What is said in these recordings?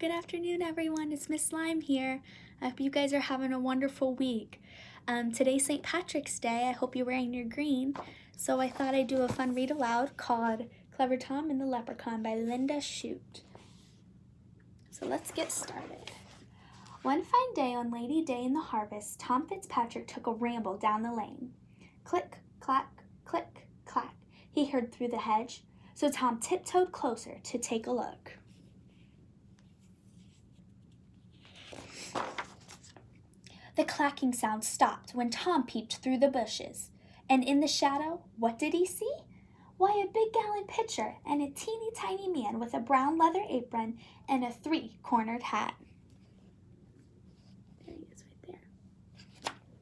Good afternoon, everyone. It's Miss Slime here. I hope you guys are having a wonderful week. Today's St. Patrick's Day. I hope you're wearing your green. So I thought I'd do a fun read aloud called Clever Tom and the Leprechaun by Linda Shute. So let's get started. One fine day on Lady Day in the harvest, Tom Fitzpatrick took a ramble down the lane. Click, clack, click, clack, he heard through the hedge. So Tom tiptoed closer to take a look. The clacking sound stopped when Tom peeped through the bushes. And in the shadow, what did he see? Why, a big gallon pitcher and a teeny tiny man with a brown leather apron and a three-cornered hat. There he is right there.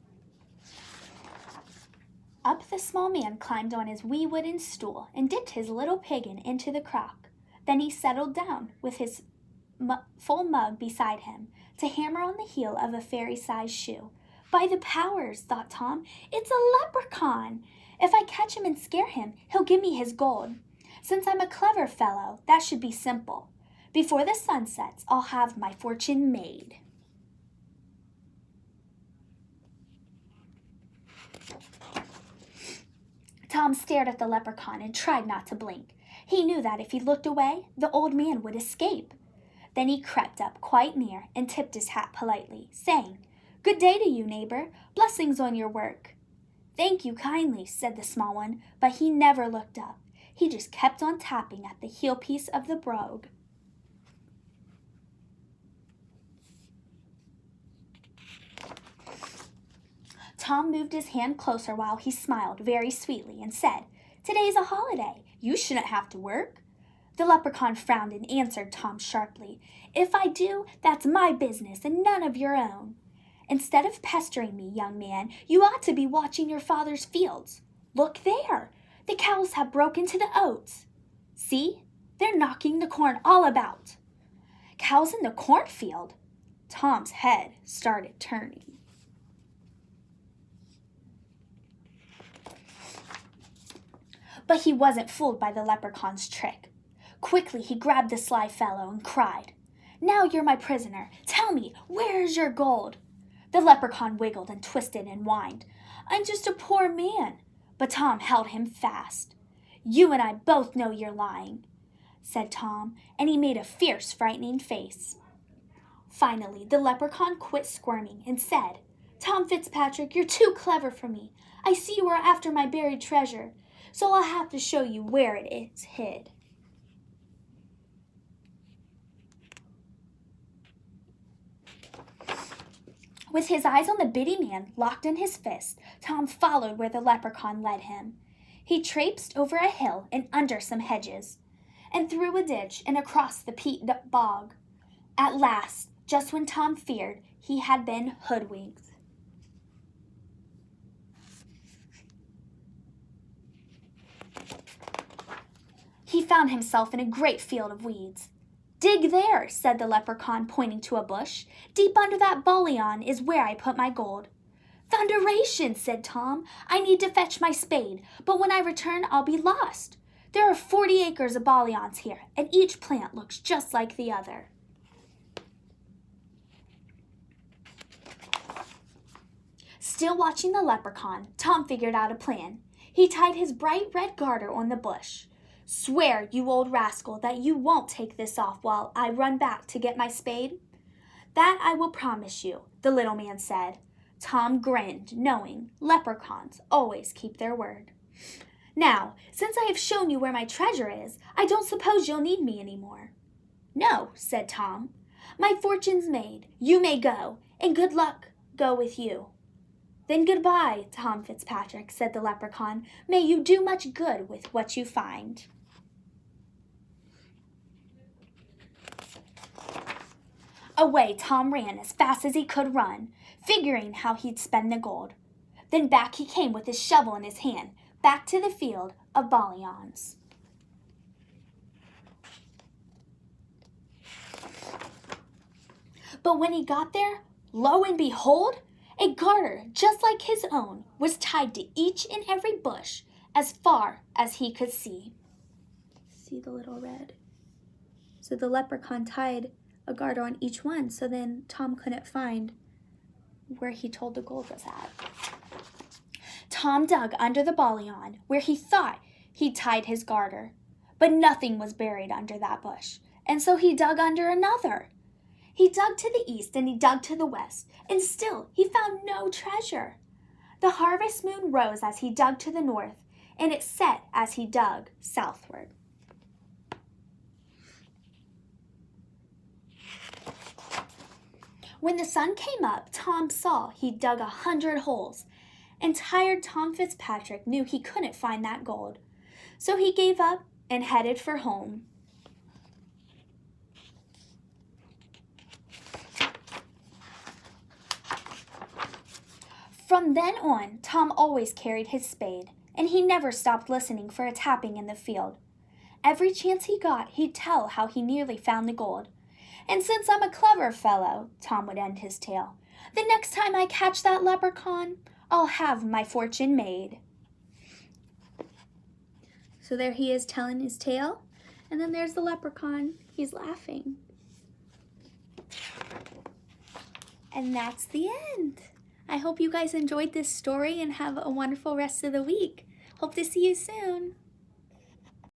Up the small man climbed on his wee wooden stool and dipped his little piggin into the crock. Then he settled down with his full mug beside him to hammer on the heel of a fairy-sized shoe. By the powers, thought Tom, it's a leprechaun. If I catch him and scare him, he'll give me his gold. Since I'm a clever fellow, that should be simple. Before the sun sets, I'll have my fortune made. Tom stared at the leprechaun and tried not to blink. He knew that if he looked away, the old man would escape. Then he crept up quite near and tipped his hat politely, saying, "Good day to you, neighbor. Blessings on your work." "Thank you kindly," said the small one, but he never looked up. He just kept on tapping at the heelpiece of the brogue. Tom moved his hand closer while he smiled very sweetly and said, "Today's a holiday. You shouldn't have to work." The leprechaun frowned and answered Tom sharply, "If I do, that's my business and none of your own. Instead of pestering me, young man, you ought to be watching your father's fields. Look there! The cows have broken to the oats. See, they're knocking the corn all about." Cows in the cornfield? Tom's head started turning. But he wasn't fooled by the leprechaun's trick. Quickly he grabbed the sly fellow and cried, "Now you're my prisoner. Tell me, where is your gold?" The leprechaun wiggled and twisted and whined, "I'm just a poor man." But Tom held him fast. "You and I both know you're lying," said Tom, and he made a fierce, frightening face. Finally, the leprechaun quit squirming and said, "Tom Fitzpatrick, you're too clever for me. I see you are after my buried treasure, so I'll have to show you where it is hid." With his eyes on the bitty man locked in his fist, Tom followed where the leprechaun led him. He traipsed over a hill and under some hedges, and through a ditch and across the peat bog. At last, just when Tom feared he had been hoodwinked, he found himself in a great field of weeds. "Dig there," said the leprechaun, pointing to a bush. "Deep under that bolion is where I put my gold." "Thunderation," said Tom. "I need to fetch my spade, but when I return I'll be lost. There are 40 acres of bolions here, and each plant looks just like the other." Still watching the leprechaun, Tom figured out a plan. He tied his bright red garter on the bush. "Swear, you old rascal, that you won't take this off while I run back to get my spade." "That I will promise you," the little man said. Tom grinned, knowing leprechauns always keep their word. "Now, since I have shown you where my treasure is, I don't suppose you'll need me any more." "No," said Tom. "My fortune's made. You may go, and good luck go with you." "Then goodbye, Tom Fitzpatrick," said the leprechaun. "May you do much good with what you find." Away Tom ran as fast as he could run, figuring how he'd spend the gold. Then back he came with his shovel in his hand, back to the field of bolions. But when he got there, lo and behold, a garter just like his own was tied to each and every bush as far as he could see. See the little red? So the leprechaun tied a garter on each one, so then Tom couldn't find where he told the gold was at. Tom dug under the ballion where he thought he'd tied his garter, but nothing was buried under that bush, and so he dug under another. He dug to the east and he dug to the west, and still he found no treasure. The harvest moon rose as he dug to the north, and it set as he dug southward. When the sun came up, Tom saw he'd dug 100 holes, and tired Tom Fitzpatrick knew he couldn't find that gold. So he gave up and headed for home. From then on, Tom always carried his spade, and he never stopped listening for a tapping in the field. Every chance he got, he'd tell how he nearly found the gold. And since I'm a clever fellow, Tom would end his tale, the next time I catch that leprechaun, I'll have my fortune made. So there he is telling his tale, and then there's the leprechaun. He's laughing. And that's the end. I hope you guys enjoyed this story and have a wonderful rest of the week. Hope to see you soon.